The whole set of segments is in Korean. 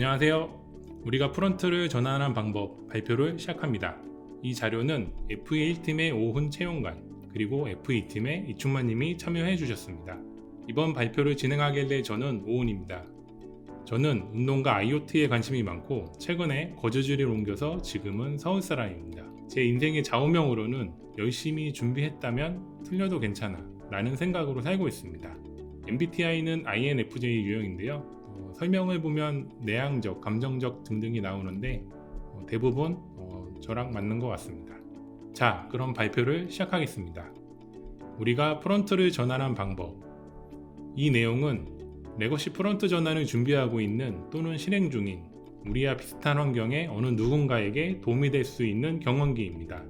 안녕하세요. 우리가 프론트를 전환하는 방법 발표를 시작합니다. 이 자료는 FE1팀의 오훈 채용관 그리고 FE2팀의 이충만님이 참여해 주셨습니다. 이번 발표를 진행하게 될 저는 오훈입니다. 저는 운동과 IoT에 관심이 많고 최근에 거주지를 옮겨서 지금은 서울 사람입니다. 제 인생의 좌우명으로는 열심히 준비했다면 틀려도 괜찮아 라는 생각으로 살고 있습니다. MBTI는 INFJ 유형인데요. 설명을 보면 내향적, 감정적 등등이 나오는데 대부분 저랑 맞는 것 같습니다. 자, 그럼 발표를 시작하겠습니다. 우리가 프론트를 전환한 방법. 이 내용은 레거시 프론트 전환을 준비하고 있는 또는 실행 중인 우리와 비슷한 환경의 어느 누군가에게 도움이 될 수 있는 경험기입니다.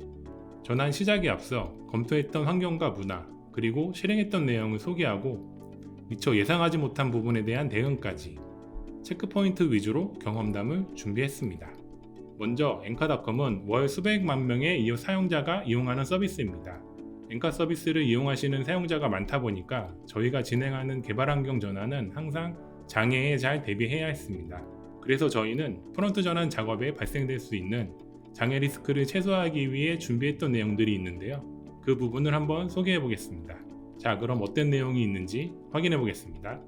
전환 시작에 앞서 검토했던 환경과 문화, 그리고 실행했던 내용을 소개하고 미처 예상하지 못한 부분에 대한 대응까지 체크포인트 위주로 경험담을 준비했습니다. 먼저 엔카닷컴은 월 수백만 명의 사용자가 이용하는 서비스입니다. 엔카 서비스를 이용하시는 사용자가 많다 보니까 저희가 진행하는 개발 환경 전환은 항상 장애에 잘 대비해야 했습니다. 그래서 저희는 프론트 전환 작업에 발생될 수 있는 장애 리스크를 최소화하기 위해 준비했던 내용들이 있는데요. 그 부분을 한번 소개해 보겠습니다. 자, 그럼 어떤 내용이 있는지 확인해 보겠습니다.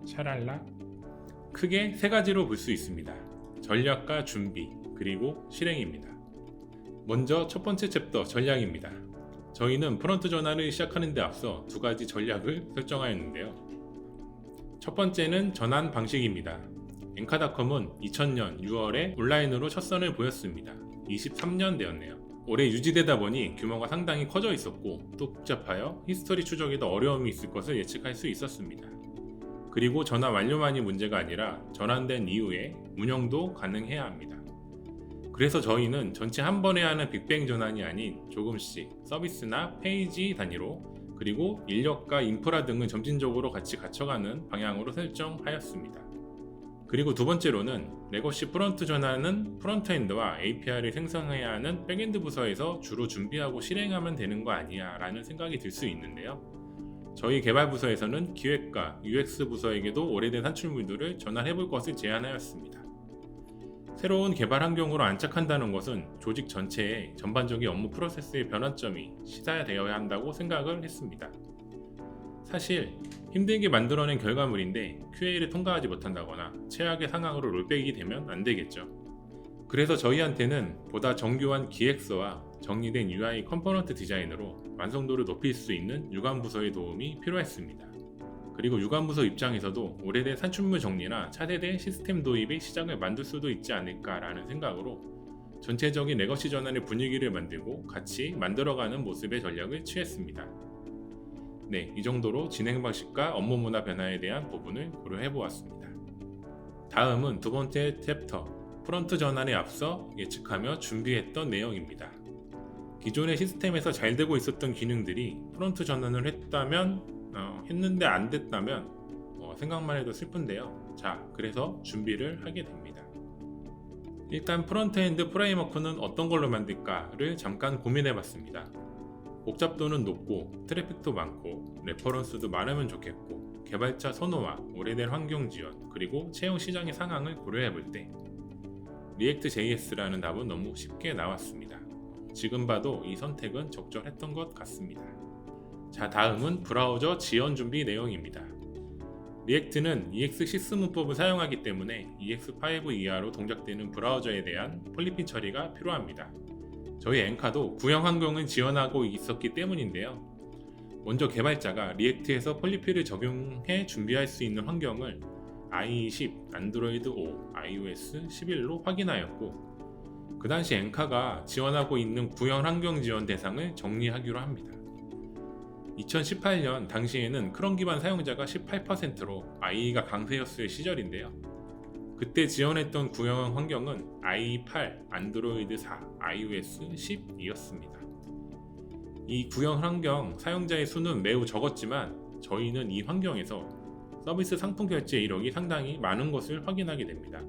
샤랄라. 크게 세 가지로 볼 수 있습니다. 전략과 준비, 그리고 실행입니다. 먼저 첫 번째 챕터 전략입니다. 저희는 프론트 전환을 시작하는 데 앞서 두 가지 전략을 설정하였는데요. 첫 번째는 전환 방식입니다. 엔카닷컴은 2000년 6월에 온라인으로 첫 선을 보였습니다. 23년 되었네요. 오래 유지되다 보니 규모가 상당히 커져 있었고 또 복잡하여 히스토리 추적에도 어려움이 있을 것을 예측할 수 있었습니다. 그리고 전환 완료만이 문제가 아니라 전환된 이후에 운영도 가능해야 합니다. 그래서 저희는 전체 한 번에 하는 빅뱅 전환이 아닌 조금씩 서비스나 페이지 단위로 그리고 인력과 인프라 등을 점진적으로 같이 갖춰가는 방향으로 설정하였습니다. 그리고 두 번째로는 레거시 프론트 전환은 프론트엔드와 API를 생성해야 하는 백엔드 부서에서 주로 준비하고 실행하면 되는 거 아니야 라는 생각이 들 수 있는데요. 저희 개발 부서에서는 기획과 UX 부서에게도 오래된 산출물들을 전환해 볼 것을 제안하였습니다. 새로운 개발 환경으로 안착한다는 것은 조직 전체의 전반적인 업무 프로세스의 변환점이 시사되어야 한다고 생각을 했습니다. 사실 힘들게 만들어낸 결과물인데 QA를 통과하지 못한다거나 최악의 상황으로 롤백이 되면 안 되겠죠. 그래서 저희한테는 보다 정교한 기획서와 정리된 UI 컴포넌트 디자인으로 완성도를 높일 수 있는 유관부서의 도움이 필요했습니다. 그리고 유관부서 입장에서도 오래된 산출물 정리나 차세대 시스템 도입의 시작을 만들 수도 있지 않을까라는 생각으로 전체적인 레거시 전환의 분위기를 만들고 같이 만들어가는 모습의 전략을 취했습니다. 네, 이 정도로 진행 방식과 업무 문화 변화에 대한 부분을 고려해 보았습니다. 다음은 두 번째 챕터, 프론트 전환에 앞서 예측하며 준비했던 내용입니다. 기존의 시스템에서 잘 되고 있었던 기능들이 프론트 전환을 했는데 안 됐다면 생각만 해도 슬픈데요. 자, 그래서 준비를 하게 됩니다. 일단 프론트엔드 프레임워크는 어떤 걸로 만들까를 잠깐 고민해 봤습니다. 복잡도는 높고 트래픽도 많고 레퍼런스도 많으면 좋겠고 개발자 선호와 오래된 환경 지원 그리고 채용 시장의 상황을 고려해 볼 때 React.js라는 답은 너무 쉽게 나왔습니다. 지금 봐도 이 선택은 적절했던 것 같습니다. 자, 다음은 브라우저 지원 준비 내용입니다. 리액트는 EX6 문법을 사용하기 때문에 EX5 이하로 동작되는 브라우저에 대한 폴리핀 처리가 필요합니다. 저희 엔카도 구형 환경을 지원하고 있었기 때문인데요. 먼저 개발자가 리액트에서 폴리핀을 적용해 준비할 수 있는 환경을 IE10, 안드로이드 5, iOS 11로 확인하였고 그 당시 엔카가 지원하고 있는 구형 환경 지원 대상을 정리하기로 합니다. 2018년 당시에는 크롬 기반 사용자가 18%로 IE가 강세였을 시절인데요. 그때 지원했던 구형 환경은 IE8, 안드로이드 4, iOS 10이었습니다. 이 구형 환경 사용자의 수는 매우 적었지만 저희는 이 환경에서 서비스 상품 결제 이력이 상당히 많은 것을 확인하게 됩니다.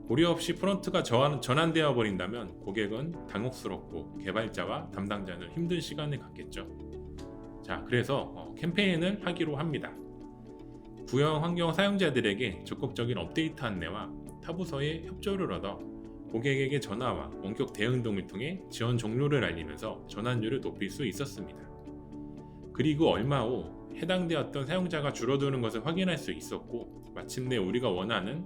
고려 없이 프론트가 전환되어 버린다면 고객은 당혹스럽고 개발자와 담당자는 힘든 시간을 갖겠죠. 자, 그래서 캠페인을 하기로 합니다. 구형 환경 사용자들에게 적극적인 업데이트 안내와 타부서의 협조를 얻어 고객에게 전화와 원격 대응 등을 통해 지원 종료를 알리면서 전환율을 높일 수 있었습니다. 그리고 얼마 후 해당되었던 사용자가 줄어드는 것을 확인할 수 있었고, 마침내 우리가 원하는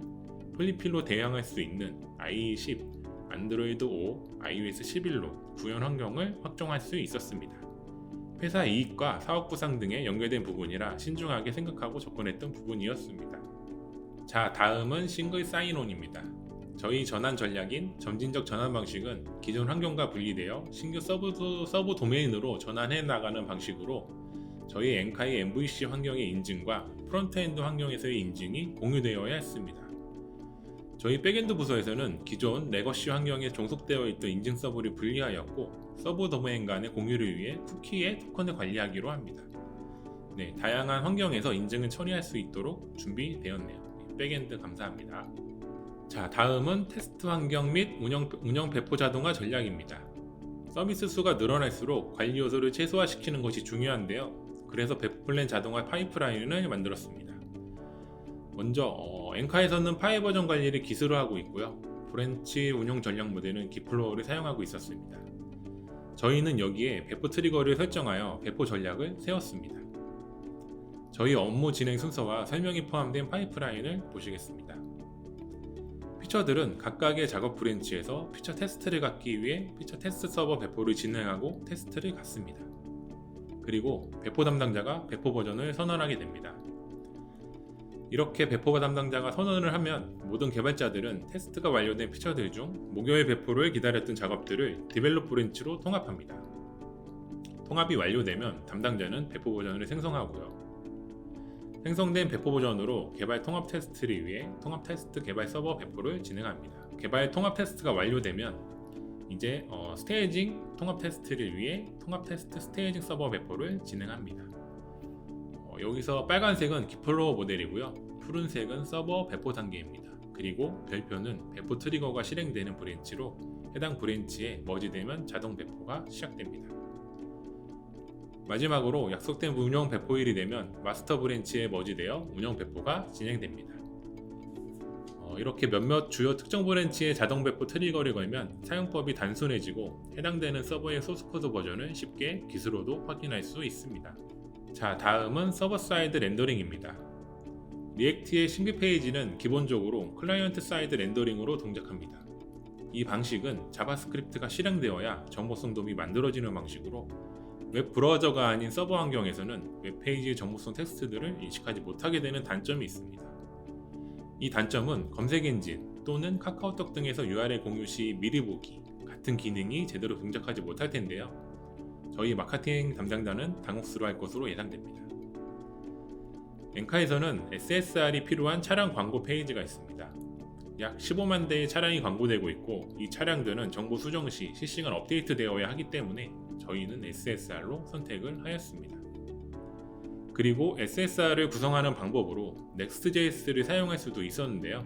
플리필로 대응할 수 있는 IE 10, 안드로이드 5, iOS 11로 구현 환경을 확정할 수 있었습니다. 회사 이익과 사업 부상 등에 연결된 부분이라 신중하게 생각하고 접근했던 부분이었습니다. 자, 다음은 싱글 사인온입니다. 저희 전환 전략인 점진적 전환 방식은 기존 환경과 분리되어 신규 서브 도메인으로 전환해 나가는 방식으로 저희 엔카이 MVC 환경의 인증과 프론트엔드 환경에서의 인증이 공유되어야 했습니다. 저희 백엔드 부서에서는 기존 레거시 환경에 종속되어 있던 인증 서버를 분리하였고, 서브 도메인 간의 공유를 위해 쿠키의 토큰을 관리하기로 합니다. 네, 다양한 환경에서 인증을 처리할 수 있도록 준비되었네요. 백엔드 감사합니다. 자, 다음은 테스트 환경 및 운영 배포 자동화 전략입니다. 서비스 수가 늘어날수록 관리 요소를 최소화시키는 것이 중요한데요. 그래서 배포 플랜 자동화 파이프라인을 만들었습니다. 먼저 엔카에서는 파이 버전 관리를 기술로 하고 있고요. 브랜치 운영 전략 모델은 기플로우를 사용하고 있었습니다. 저희는 여기에 배포 트리거를 설정하여 배포 전략을 세웠습니다. 저희 업무 진행 순서와 설명이 포함된 파이프라인을 보시겠습니다. 피처들은 각각의 작업 브랜치에서 피처 테스트를 갖기 위해 피처 테스트 서버 배포를 진행하고 테스트를 갖습니다. 그리고 배포 담당자가 배포 버전을 선언하게 됩니다. 이렇게 배포 담당자가 선언을 하면 모든 개발자들은 테스트가 완료된 피처들 중 목요일 배포를 기다렸던 작업들을 디벨롭 브랜치로 통합합니다. 통합이 완료되면 담당자는 배포 버전을 생성하고요. 생성된 배포 버전으로 개발 통합 테스트를 위해 통합 테스트 개발 서버 배포를 진행합니다. 개발 통합 테스트가 완료되면 이제 스테이징 통합 테스트를 위해 통합 테스트 스테이징 서버 배포를 진행합니다. 여기서 빨간색은 기플로우 모델이고요. 푸른색은 서버 배포 단계입니다. 그리고 별표는 배포 트리거가 실행되는 브랜치로 해당 브랜치에 머지되면 자동 배포가 시작됩니다. 마지막으로 약속된 운영 배포일이 되면 마스터 브랜치에 머지되어 운영 배포가 진행됩니다. 이렇게 몇몇 주요 특정 브랜치에 자동 배포 트리거를 걸면 사용법이 단순해지고 해당되는 서버의 소스코드 버전을 쉽게 기술로도 확인할 수 있습니다. 자, 다음은 서버 사이드 렌더링입니다. 리액트의 신규 페이지는 기본적으로 클라이언트 사이드 렌더링으로 동작합니다. 이 방식은 자바스크립트가 실행되어야 정보성 돔이 만들어지는 방식으로 웹 브라우저가 아닌 서버 환경에서는 웹페이지의 정보성 텍스트들을 인식하지 못하게 되는 단점이 있습니다. 이 단점은 검색 엔진 또는 카카오톡 등에서 URL 공유 시 미리 보기 같은 기능이 제대로 동작하지 못할 텐데요. 저희 마케팅 담당자는 당혹스러워할 것으로 예상됩니다. 엔카에서는 SSR이 필요한 차량 광고 페이지가 있습니다. 약 15만 대의 차량이 광고되고 있고, 이 차량들은 정보 수정 시 실시간 업데이트 되어야 하기 때문에 저희는 SSR로 선택을 하였습니다. 그리고 SSR을 구성하는 방법으로 Next.js를 사용할 수도 있었는데요.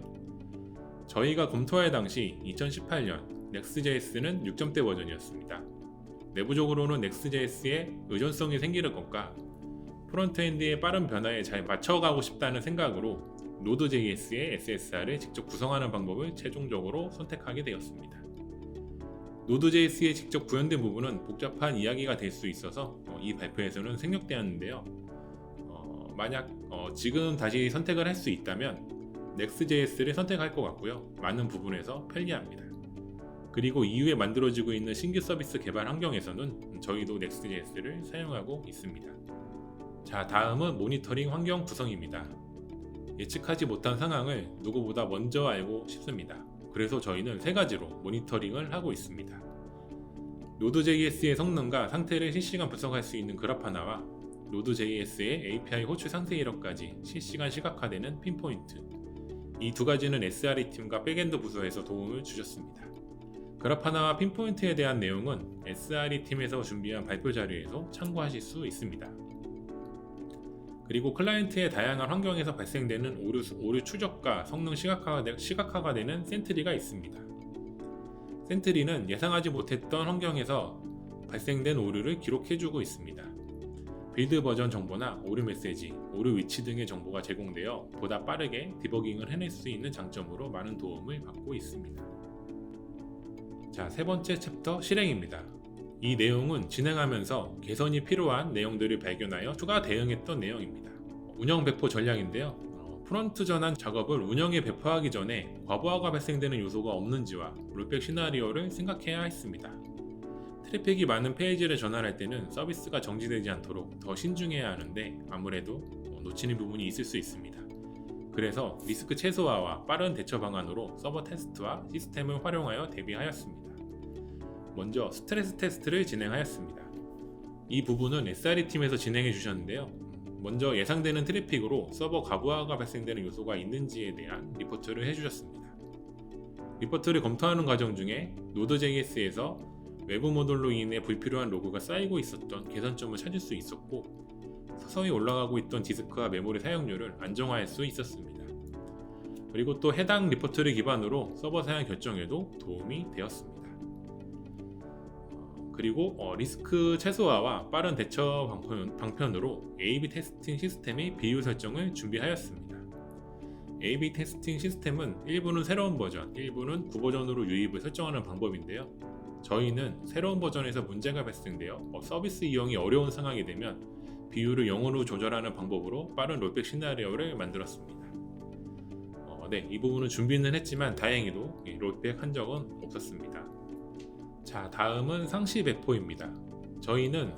저희가 검토할 당시 2018년 Next.js는 6점대 버전이었습니다. 내부적으로는 Next.js에 의존성이 생기는 것과 프론트엔드의 빠른 변화에 잘 맞춰가고 싶다는 생각으로 Node.js의 SSR을 직접 구성하는 방법을 최종적으로 선택하게 되었습니다. Node.js에 직접 구현된 부분은 복잡한 이야기가 될 수 있어서 이 발표에서는 생략되었는데요. 만약 지금 다시 선택을 할 수 있다면 Next.js를 선택할 것 같고요. 많은 부분에서 편리합니다. 그리고 이후에 만들어지고 있는 신규 서비스 개발 환경에서는 저희도 Next.js를 사용하고 있습니다. 자, 다음은 모니터링 환경 구성입니다. 예측하지 못한 상황을 누구보다 먼저 알고 싶습니다. 그래서 저희는 세 가지로 모니터링을 하고 있습니다. Node.js의 성능과 상태를 실시간 분석할 수 있는 그래프 하나와 Node.js의 API 호출 상태 이력까지 실시간 시각화되는 핀포인트, 이 두 가지는 SRE 팀과 백엔드 부서에서 도움을 주셨습니다. 그래프 하나와 핀포인트에 대한 내용은 SRE 팀에서 준비한 발표 자료에서 참고하실 수 있습니다. 그리고 클라이언트의 다양한 환경에서 발생되는 오류 추적과 성능 시각화가 되는 센트리가 있습니다. 센트리는 예상하지 못했던 환경에서 발생된 오류를 기록해주고 있습니다. 빌드 버전 정보나 오류 메시지, 오류 위치 등의 정보가 제공되어 보다 빠르게 디버깅을 해낼 수 있는 장점으로 많은 도움을 받고 있습니다. 자, 세 번째 챕터 실행입니다. 이 내용은 진행하면서 개선이 필요한 내용들을 발견하여 추가 대응했던 내용입니다. 운영 배포 전략인데요. 프론트 전환 작업을 운영에 배포하기 전에 과부하가 발생되는 요소가 없는지와 롤백 시나리오를 생각해야 했습니다. 트래픽이 많은 페이지를 전환할 때는 서비스가 정지되지 않도록 더 신중해야 하는데 아무래도 놓치는 부분이 있을 수 있습니다. 그래서 리스크 최소화와 빠른 대처 방안으로 서버 테스트와 시스템을 활용하여 대비하였습니다. 먼저 스트레스 테스트를 진행하였습니다. 이 부분은 SRE 팀에서 진행해 주셨는데요. 먼저 예상되는 트래픽으로 서버 과부하가 발생되는 요소가 있는지에 대한 리포트를 해주셨습니다. 리포트를 검토하는 과정 중에 Node.js에서 외부 모듈로 인해 불필요한 로그가 쌓이고 있었던 개선점을 찾을 수 있었고, 서서히 올라가고 있던 디스크와 메모리 사용료를 안정화할 수 있었습니다. 그리고 또 해당 리포트를 기반으로 서버 사양 결정에도 도움이 되었습니다. 그리고 리스크 최소화와 빠른 대처 방편으로 A/B 테스팅 시스템의 비율 설정을 준비하였습니다. A/B 테스팅 시스템은 일부는 새로운 버전, 일부는 구버전으로 유입을 설정하는 방법인데요. 저희는 새로운 버전에서 문제가 발생되어 서비스 이용이 어려운 상황이 되면 비율을 0으로 조절하는 방법으로 빠른 롤백 시나리오를 만들었습니다. 네, 이 부분은 준비는 했지만 다행히도 롤백 한 적은 없었습니다. 자, 다음은 상시 배포입니다. 저희는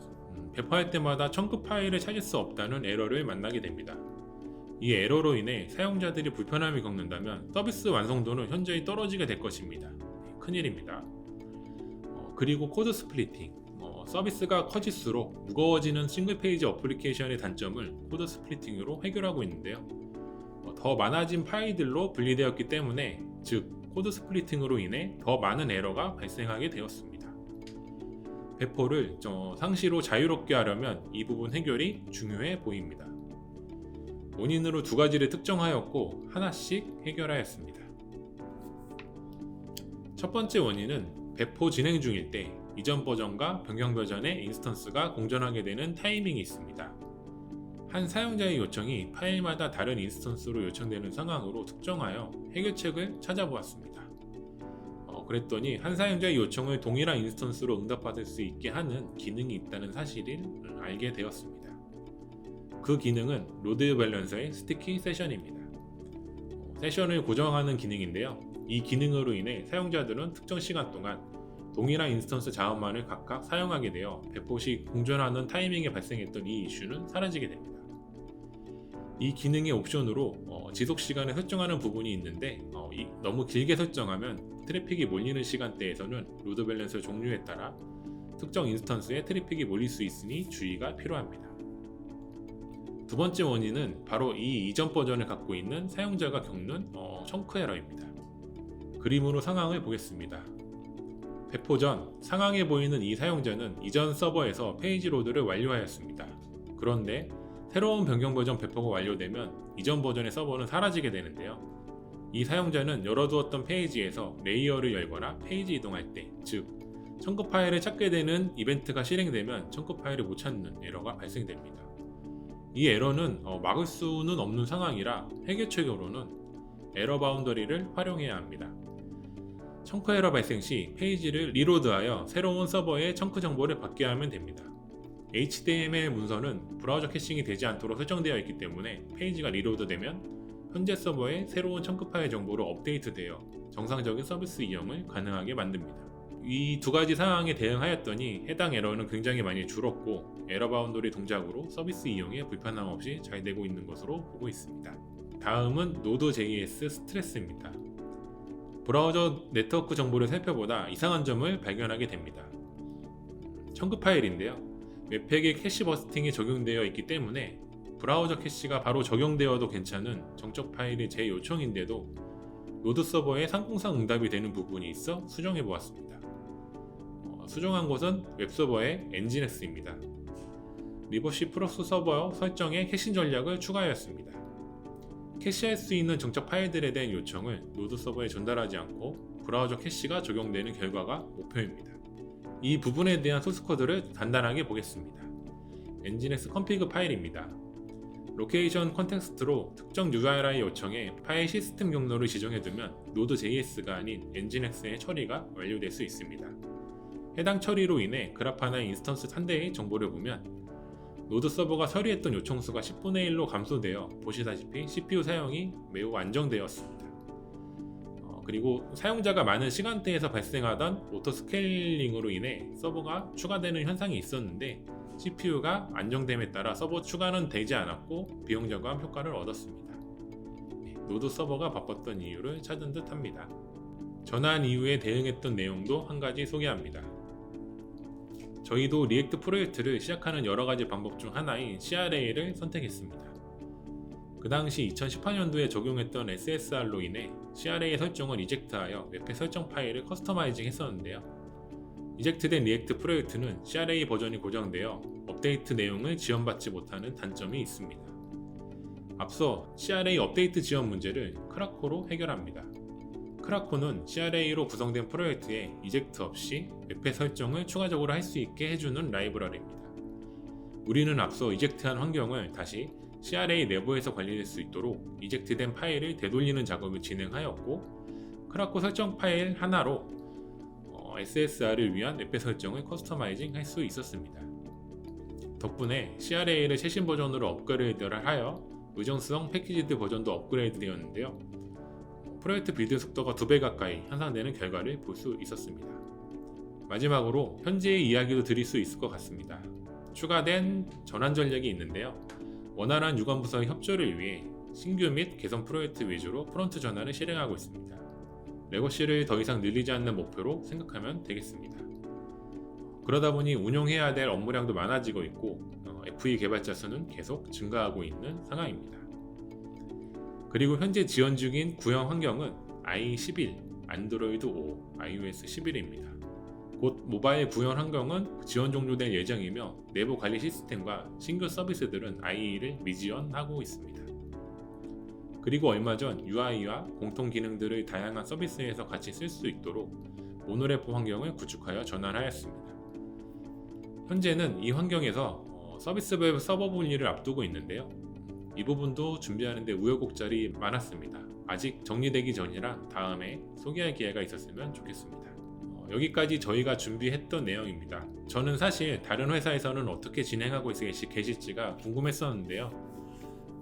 배포할 때마다 청크 파일을 찾을 수 없다는 에러를 만나게 됩니다. 이 에러로 인해 사용자들이 불편함을 겪는다면 서비스 완성도는 현저히 떨어지게 될 것입니다. 큰일입니다. 그리고 코드 스플리팅, 서비스가 커질수록 무거워지는 싱글 페이지 어플리케이션의 단점을 코드 스플리팅으로 해결하고 있는데요. 더 많아진 파일들로 분리되었기 때문에, 즉 코드 스플리팅으로 인해 더 많은 에러가 발생하게 되었습니다. 배포를 상시로 자유롭게 하려면 이 부분 해결이 중요해 보입니다. 원인으로 두 가지를 특정하였고 하나씩 해결하였습니다. 첫 번째 원인은 배포 진행 중일 때 이전 버전과 변경 버전의 인스턴스가 공존하게 되는 타이밍이 있습니다. 한 사용자의 요청이 파일마다 다른 인스턴스로 요청되는 상황으로 특정하여 해결책을 찾아보았습니다. 그랬더니 한 사용자의 요청을 동일한 인스턴스로 응답받을 수 있게 하는 기능이 있다는 사실을 알게 되었습니다. 그 기능은 로드 밸런서의 스티키 세션입니다. 세션을 고정하는 기능인데요. 이 기능으로 인해 사용자들은 특정 시간 동안 동일한 인스턴스 자원만을 각각 사용하게 되어 배포 시 공존하는 타이밍에 발생했던 이 이슈는 사라지게 됩니다. 이 기능의 옵션으로 지속 시간을 설정하는 부분이 있는데 너무 길게 설정하면 트래픽이 몰리는 시간대에서는 로드 밸런서 종류에 따라 특정 인스턴스에 트래픽이 몰릴 수 있으니 주의가 필요합니다. 두 번째 원인은 바로 이 이전 버전을 갖고 있는 사용자가 겪는 청크 에러입니다. 그림으로 상황을 보겠습니다. 배포 전 상황에 보이는 이 사용자는 이전 서버에서 페이지 로드를 완료하였습니다. 그런데 새로운 변경 버전 배포가 완료되면 이전 버전의 서버는 사라지게 되는데요. 이 사용자는 열어두었던 페이지에서 레이어를 열거나 페이지 이동할 때, 즉 청크 파일을 찾게 되는 이벤트가 실행되면 청크 파일을 못 찾는 에러가 발생됩니다. 이 에러는 막을 수는 없는 상황이라 해결책으로는 에러 바운더리를 활용해야 합니다. 청크 에러 발생 시 페이지를 리로드하여 새로운 서버에 청크 정보를 받게 하면 됩니다. HTML 문서는 브라우저 캐싱이 되지 않도록 설정되어 있기 때문에 페이지가 리로드되면 현재 서버에 새로운 청크 파일 정보로 업데이트되어 정상적인 서비스 이용을 가능하게 만듭니다. 이 두 가지 상황에 대응하였더니 해당 에러는 굉장히 많이 줄었고 에러 바운더리 동작으로 서비스 이용에 불편함 없이 잘 되고 있는 것으로 보고 있습니다. 다음은 Node.js 스트레스입니다. 브라우저 네트워크 정보를 살펴보다 이상한 점을 발견하게 됩니다. 청크 파일인데요. 웹팩에 캐시 버스팅이 적용되어 있기 때문에 브라우저 캐시가 바로 적용되어도 괜찮은 정적 파일이 제 요청인데도 노드 서버에 상공상 응답이 되는 부분이 있어 수정해 보았습니다. 수정한 곳은 웹서버의 엔진엑스입니다. 리버시 프로스 서버 설정에 캐시 전략을 추가하였습니다. 캐시할 수 있는 정적 파일들에 대한 요청을 노드 서버에 전달하지 않고 브라우저 캐시가 적용되는 결과가 목표입니다. 이 부분에 대한 소스 코드를 간단하게 보겠습니다. 엔진엑스 config 파일입니다. 로케이션 컨텍스트로 특정 URI 요청에 파일 시스템 경로를 지정해두면 Node.js가 아닌 엔진엑스의 처리가 완료될 수 있습니다. 해당 처리로 인해 그래파나 인스턴스 한 대의 정보를 보면 노드 서버가 처리했던 요청수가 10분의 1로 감소되어 보시다시피 CPU 사용이 매우 안정되었습니다. 그리고 사용자가 많은 시간대에서 발생하던 오토 스케일링으로 인해 서버가 추가되는 현상이 있었는데 CPU가 안정됨에 따라 서버 추가는 되지 않았고 비용 절감 효과를 얻었습니다. 노드 서버가 바빴던 이유를 찾은 듯 합니다. 전환 이후에 대응했던 내용도 한 가지 소개합니다. 저희도 리액트 프로젝트를 시작하는 여러가지 방법 중 하나인 CRA를 선택했습니다. 그 당시 2018년도에 적용했던 SSR로 인해 CRA 설정을 이젝트하여 웹페 설정 파일을 커스터마이징 했었는데요. 이젝트된 리액트 프로젝트는 CRA 버전이 고정되어 업데이트 내용을 지원받지 못하는 단점이 있습니다. 앞서 CRA 업데이트 지원 문제를 크라코로 해결합니다. 크라코는 CRA로 구성된 프로젝트에 이젝트 없이 웹페 설정을 추가적으로 할 수 있게 해주는 라이브러리입니다. 우리는 앞서 이젝트한 환경을 다시 CRA 내부에서 관리될 수 있도록 이젝트된 파일을 되돌리는 작업을 진행하였고 크라코 설정 파일 하나로 SSR을 위한 웹페 설정을 커스터마이징 할 수 있었습니다. 덕분에 CRA를 최신 버전으로 업그레이드를 하여 의존성 패키지드 버전도 업그레이드 되었는데요. 프로젝트 빌드 속도가 2배 가까이 향상되는 결과를 볼 수 있었습니다. 마지막으로 현재의 이야기도 드릴 수 있을 것 같습니다. 추가된 전환 전략이 있는데요. 원활한 유관부서의 협조를 위해 신규 및 개선 프로젝트 위주로 프론트 전환을 실행하고 있습니다. 레거시를 더 이상 늘리지 않는 목표로 생각하면 되겠습니다. 그러다 보니 운영해야 될 업무량도 많아지고 있고 FE 개발자 수는 계속 증가하고 있는 상황입니다. 그리고 현재 지원 중인 구형 환경은 i11, 안드로이드 5, iOS 11입니다. 곧 모바일 구현 환경은 지원 종료될 예정이며 내부 관리 시스템과 신규 서비스들은 IE를 미지원하고 있습니다. 그리고 얼마 전 UI와 공통 기능들을 다양한 서비스에서 같이 쓸 수 있도록 모노레포 환경을 구축하여 전환하였습니다. 현재는 이 환경에서 서비스별 서버 분리를 앞두고 있는데요. 이 부분도 준비하는데 우여곡절이 많았습니다. 아직 정리되기 전이라 다음에 소개할 기회가 있었으면 좋겠습니다. 여기까지 저희가 준비했던 내용입니다. 저는 사실 다른 회사에서는 어떻게 진행하고 계실지가 궁금했었는데요.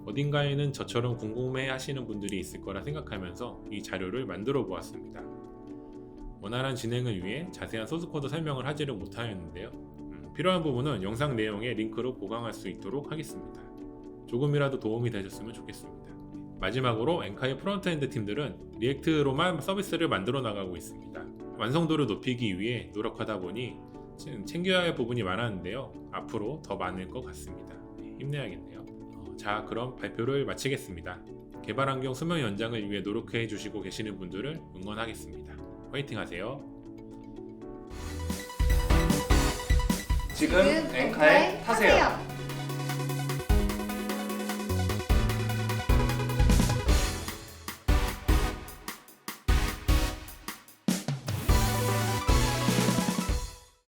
어딘가에는 저처럼 궁금해 하시는 분들이 있을 거라 생각하면서 이 자료를 만들어 보았습니다. 원활한 진행을 위해 자세한 소스코드 설명을 하지를 못하였는데요. 필요한 부분은 영상 내용에 링크로 보강할 수 있도록 하겠습니다. 조금이라도 도움이 되셨으면 좋겠습니다. 마지막으로 엔카이 프론트엔드 팀들은 리액트로만 서비스를 만들어 나가고 있습니다. 완성도를 높이기 위해 노력하다 보니 챙겨야 할 부분이 많았는데요. 앞으로 더 많을 것 같습니다. 힘내야겠네요. 자, 그럼 발표를 마치겠습니다. 개발 환경 수명 연장을 위해 노력해 주시고 계시는 분들을 응원하겠습니다. 화이팅 하세요. 지금 엔카에 타세요.